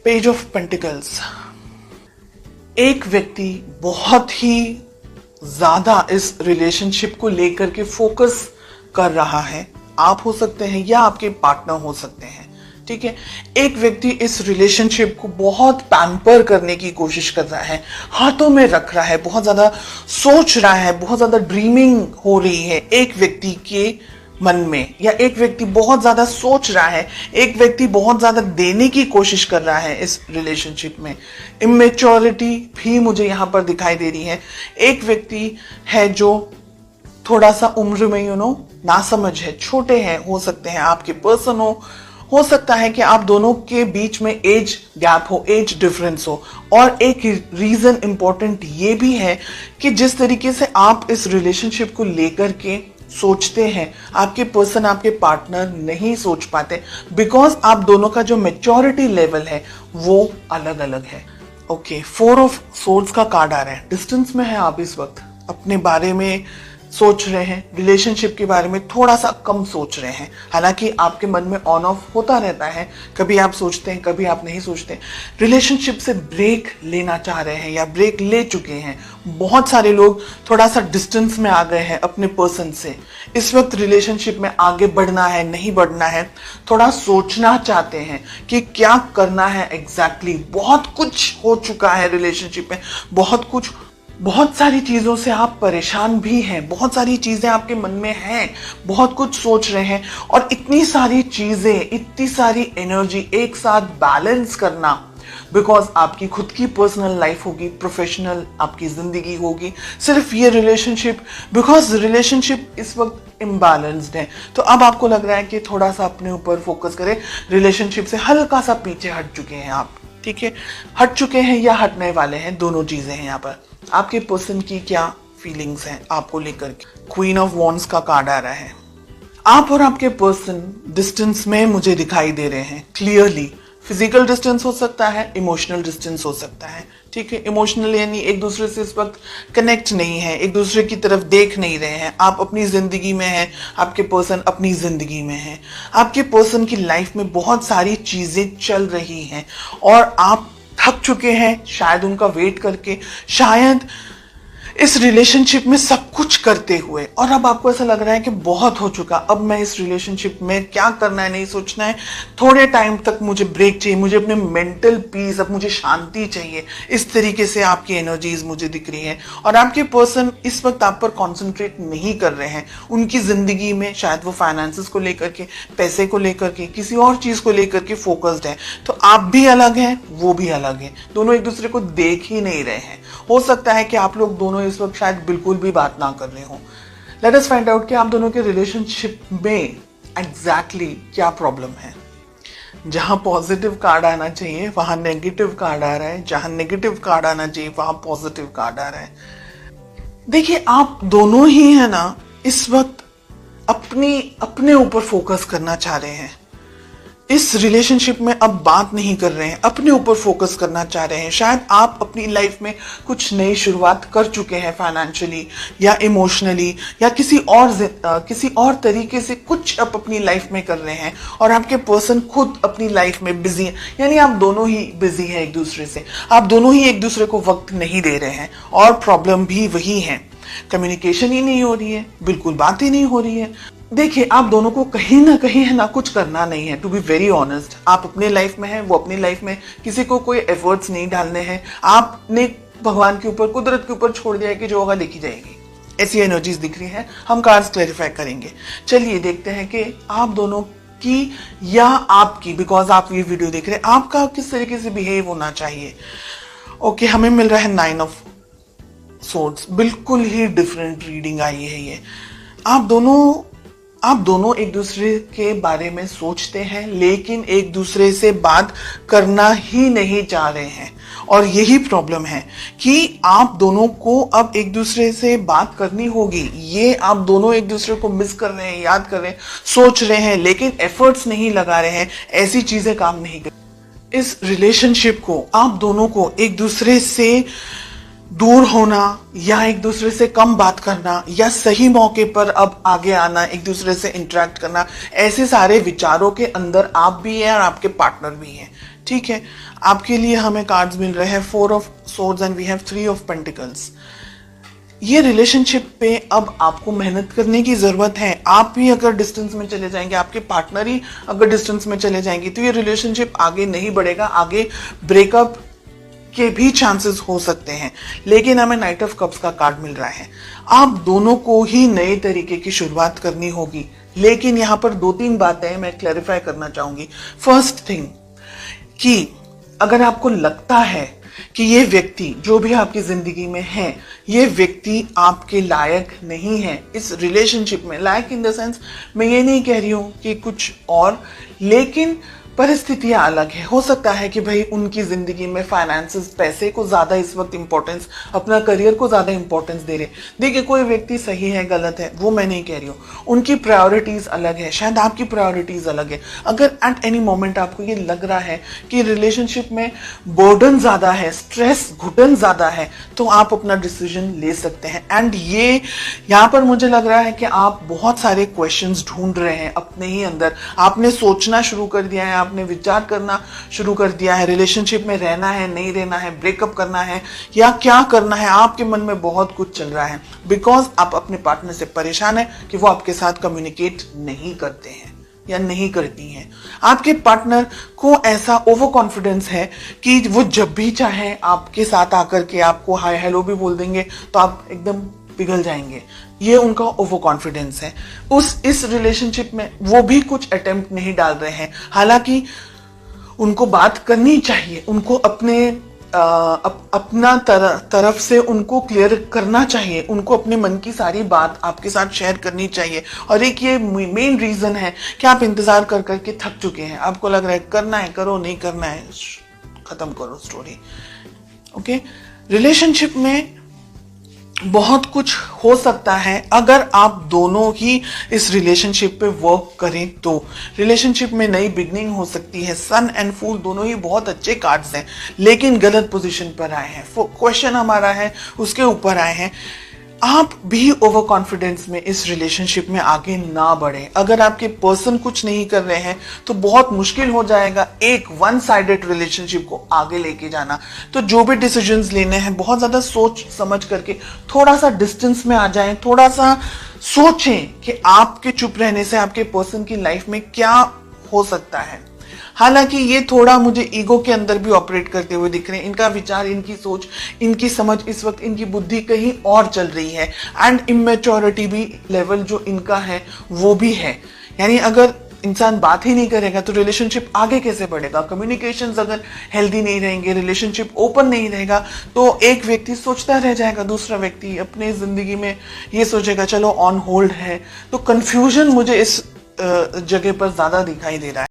Page of pentacles. एक व्यक्ति बहुत ही ज्यादा इस रिलेशनशिप को लेकर के फोकस कर रहा है। आप हो सकते हैं या आपके पार्टनर हो सकते हैं, ठीक है। एक व्यक्ति इस रिलेशनशिप को बहुत पैम्पर करने की कोशिश कर रहा है, हाथों में रख रहा है, बहुत ज्यादा सोच रहा है, बहुत ज्यादा ड्रीमिंग हो रही है एक व्यक्ति के मन में, या एक व्यक्ति बहुत ज्यादा सोच रहा है, एक व्यक्ति बहुत ज्यादा देने की कोशिश कर रहा है इस रिलेशनशिप में। इमेच्योरिटी भी मुझे यहां पर दिखाई दे रही है। एक व्यक्ति है जो थोड़ा सा उम्र में नासमझ है, छोटे हैं, हो सकते हैं आपके पर्सन हो सकता है कि आप दोनों के बीच में एज गैप हो, एज डिफरेंस हो। और एक रीजन इंपॉर्टेंट ये भी है कि जिस तरीके से आप इस रिलेशनशिप को लेकर के सोचते हैं, आपके पर्सन, आपके पार्टनर नहीं सोच पाते, बिकॉज आप दोनों का जो मैच्योरिटी लेवल है वो अलग अलग है। ओके, 4 ऑफ सोर्ड्स का कार्ड आ रहा है। डिस्टेंस में है आप इस वक्त, अपने बारे में सोच रहे हैं, रिलेशनशिप के बारे में थोड़ा सा कम सोच रहे हैं। हालांकि आपके मन में ऑन ऑफ होता रहता है, कभी आप सोचते हैं, कभी आप नहीं सोचते। रिलेशनशिप से ब्रेक लेना चाह रहे हैं या ब्रेक ले चुके हैं। बहुत सारे लोग थोड़ा सा डिस्टेंस में आ गए हैं अपने पर्सन से। इस वक्त रिलेशनशिप में आगे बढ़ना है, नहीं बढ़ना है, थोड़ा सोचना चाहते हैं कि क्या करना है एग्जैक्टली। बहुत कुछ हो चुका है रिलेशनशिप में, बहुत सारी चीजों से आप परेशान भी हैं, बहुत सारी चीजें आपके मन में हैं, बहुत कुछ सोच रहे हैं, और इतनी सारी चीजें, इतनी सारी एनर्जी एक साथ बैलेंस करना, बिकॉज आपकी खुद की पर्सनल लाइफ होगी, प्रोफेशनल आपकी जिंदगी होगी, सिर्फ ये रिलेशनशिप, बिकॉज रिलेशनशिप इस वक्त इम्बैलेंस्ड है। तो अब आपको लग रहा है कि थोड़ा सा अपने ऊपर फोकस करें, रिलेशनशिप से हल्का सा पीछे हट चुके हैं आप, ठीक है। हट चुके हैं या हटने वाले हैं, दोनों चीजें हैं यहाँ पर। आपके पर्सन की क्या फीलिंग्स हैं आपको लेकर के। क्वीन ऑफ वॉन्ड्स का कार्ड आ रहा है। आप और आपके पर्सन डिस्टेंस में मुझे दिखाई दे रहे हैं क्लियरली। फिजिकल डिस्टेंस हो सकता है, इमोशनल डिस्टेंस हो सकता है, ठीक है। इमोशनल यानी एक दूसरे से इस वक्त कनेक्ट नहीं है, एक दूसरे की तरफ देख नहीं रहे हैं। आप अपनी जिंदगी में हैं, आपके पर्सन अपनी जिंदगी में है। आपके पर्सन की लाइफ में बहुत सारी चीजें चल रही हैं और आप थक चुके हैं शायद उनका वेट करके, शायद इस रिलेशनशिप में सब कुछ करते हुए, और अब आपको ऐसा लग रहा है कि बहुत हो चुका, अब मैं इस रिलेशनशिप में क्या करना है नहीं सोचना है, थोड़े टाइम तक मुझे ब्रेक चाहिए, मुझे अपने मेंटल पीस, अब मुझे शांति चाहिए। इस तरीके से आपकी एनर्जीज मुझे दिख रही है। और आपके पर्सन इस वक्त आप पर कॉन्सेंट्रेट नहीं कर रहे हैं। उनकी जिंदगी में शायद वो फाइनेंसेस को लेकर के, पैसे को लेकर के, किसी और चीज को लेकर के फोकस्ड है। तो आप भी अलग हैं, वो भी अलग है, दोनों एक दूसरे को देख ही नहीं रहे हैं। हो सकता है कि आप लोग दोनों इस वक्त शायद बिल्कुल भी बात ना कर रहे हो। लेट अस फाइंड आउट कि आप दोनों के रिलेशनशिप में एग्जैक्टली क्या प्रॉब्लम है। जहां पॉजिटिव कार्ड आना चाहिए वहां नेगेटिव कार्ड आ रहा है, जहां नेगेटिव कार्ड आना चाहिए वहां पॉजिटिव कार्ड आ रहा है। देखिए, आप दोनों ही है ना इस वक्त अपने ऊपर फोकस करना चाह रहे हैं। इस रिलेशनशिप में अब बात नहीं कर रहे हैं, अपने ऊपर फोकस करना चाह रहे हैं। शायद आप अपनी लाइफ में कुछ नई शुरुआत कर चुके हैं, फाइनेंशियली या इमोशनली या किसी और तरीके से कुछ आप अपनी लाइफ में कर रहे हैं, और आपके पर्सन खुद अपनी लाइफ में बिजी है। यानी आप दोनों ही बिजी हैं एक दूसरे से, आप दोनों ही एक दूसरे को वक्त नहीं दे रहे हैं। और प्रॉब्लम भी वही है, कम्युनिकेशन ही नहीं हो रही है, बिल्कुल बात ही नहीं हो रही है। देखिए, आप दोनों को कहीं ना कहीं है ना कुछ करना नहीं है, टू बी वेरी ऑनेस्ट। आप अपने लाइफ में हैं, वो अपनी लाइफ में, किसी को कोई एफर्ट्स नहीं डालने हैं। आपने भगवान के ऊपर, कुदरत के ऊपर छोड़ दिया है कि जो होगा लिखी जाएगी। ऐसी एनर्जीज दिख रही है। हम कार्ड्स क्लैरिफाई करेंगे। चलिए देखते हैं कि आप दोनों की या आपकी, बिकॉज आप ये वीडियो देख रहे हैं, आपका किस तरीके से बिहेव होना चाहिए। ओके, हमें मिल रहा है 9 ऑफ सोर्ड्स। बिल्कुल ही डिफरेंट रीडिंग आई है ये। आप दोनों एक दूसरे के बारे में सोचते हैं, लेकिन एक दूसरे से बात करना ही नहीं चाह रहे हैं। और यही प्रॉब्लम है कि आप दोनों को अब एक दूसरे से बात करनी होगी। ये आप दोनों एक दूसरे को मिस कर रहे हैं, याद कर रहे हैं, सोच रहे हैं, लेकिन एफर्ट्स नहीं लगा रहे हैं। ऐसी चीजें काम नहीं कर। इस रिलेशनशिप को आप दोनों को एक दूसरे से दूर होना या एक दूसरे से कम बात करना या सही मौके पर अब आगे आना, एक दूसरे से इंटरेक्ट करना, ऐसे सारे विचारों के अंदर आप भी हैं और आपके पार्टनर भी हैं। ठीक है, आपके लिए हमें कार्ड्स मिल रहे हैं 4 of swords and we have 3 of pentacles. ये रिलेशनशिप पे अब आपको मेहनत करने की जरूरत है। आप भी अगर डिस्टेंस में चले जाएंगे, आपके पार्टनर ही अगर डिस्टेंस में चले जाएंगे, तो ये रिलेशनशिप आगे नहीं बढ़ेगा, आगे ब्रेकअप के भी चांसेस हो सकते हैं। लेकिन हमें नाइट ऑफ कप्स का कार्ड मिल रहा है, आप दोनों को ही नए तरीके की शुरुआत करनी होगी। लेकिन यहाँ पर 2-3 बातें मैं क्लैरिफाई करना चाहूंगी। फर्स्ट थिंग कि अगर आपको लगता है कि ये व्यक्ति जो भी आपकी जिंदगी में है, ये व्यक्ति आपके लायक नहीं है इस रिलेशनशिप में, लायक इन द सेंस मैं ये नहीं कह रही हूं कि कुछ और, लेकिन परिस्थितियां अलग है। हो सकता है कि भाई उनकी जिंदगी में फाइनेंसेस, पैसे को ज्यादा इस वक्त इंपॉर्टेंस, अपना करियर को ज्यादा इंपॉर्टेंस दे रहे। देखिए, कोई व्यक्ति सही है गलत है वो मैं नहीं कह रही हूँ, उनकी प्रायोरिटीज अलग है, शायद आपकी प्रायोरिटीज अलग है। अगर एट एनी मोमेंट आपको ये लग रहा है कि रिलेशनशिप में बर्डन ज्यादा है, स्ट्रेस, घुटन ज्यादा है, तो आप अपना डिसीजन ले सकते हैं। एंड ये यहाँ पर मुझे लग रहा है कि आप बहुत सारे क्वेश्चंस ढूंढ रहे हैं अपने ही अंदर। आपने सोचना शुरू कर दिया है, आपने विचार करना शुरू कर दिया है, रिलेशनशिप में रहना है, नहीं रहना है, ब्रेकअप करना है या क्या करना है। आपके मन में बहुत कुछ चल रहा है बिकॉज आप अपने पार्टनर से परेशान है कि वो आपके साथ कम्युनिकेट नहीं करते हैं या नहीं करती हैं। आपके पार्टनर को ऐसा ओवर कॉन्फिडेंस है कि वो जब भी चाहे आपके साथ आकर के आपको हाय हेलो भी बोल देंगे तो आप एकदम पिघल जाएंगे। ये उनका ओवर कॉन्फिडेंस है। इस रिलेशनशिप में वो भी कुछ अटेम्प्ट नहीं डाल रहे हैं, हालांकि उनको बात करनी चाहिए, उनको अपना तरफ से उनको क्लियर करना चाहिए, उनको अपने मन की सारी बात आपके साथ शेयर करनी चाहिए। और एक ये मेन रीजन है कि आप इंतजार कर करके थक चुके हैं, आपको लग रहा है करना है करो, नहीं करना है खत्म करो स्टोरी। ओके, रिलेशनशिप में बहुत कुछ हो सकता है अगर आप दोनों ही इस रिलेशनशिप पे वर्क करें तो। रिलेशनशिप में नई बिगनिंग हो सकती है। सन एंड फूल दोनों ही बहुत अच्छे कार्ड्स हैं, लेकिन गलत पोजीशन पर आए हैं। क्वेश्चन हमारा है उसके ऊपर आए हैं। आप भी ओवर कॉन्फिडेंस में इस रिलेशनशिप में आगे ना बढ़े। अगर आपके पर्सन कुछ नहीं कर रहे हैं तो बहुत मुश्किल हो जाएगा एक वन साइडेड रिलेशनशिप को आगे लेके जाना। तो जो भी डिसीजंस लेने हैं बहुत ज्यादा सोच समझ करके थोड़ा सा डिस्टेंस में आ जाएं, थोड़ा सा सोचें कि आपके चुप रहने से आपके पर्सन की लाइफ में क्या हो सकता है। हालांकि ये थोड़ा मुझे ईगो के अंदर भी ऑपरेट करते हुए दिख रहे हैं। इनका विचार, इनकी सोच, इनकी समझ, इस वक्त इनकी बुद्धि कहीं और चल रही है एंड इमेच्योरिटी भी लेवल जो इनका है वो भी है। यानी अगर इंसान बात ही नहीं करेगा तो रिलेशनशिप आगे कैसे बढ़ेगा। कम्युनिकेशंस अगर हेल्दी नहीं रहेंगे, रिलेशनशिप ओपन नहीं रहेगा, तो एक व्यक्ति सोचता रह जाएगा, दूसरा व्यक्ति अपने जिंदगी में ये सोचेगा चलो ऑन होल्ड है। तो कंफ्यूजन मुझे इस जगह पर ज्यादा दिखाई दे रहा है।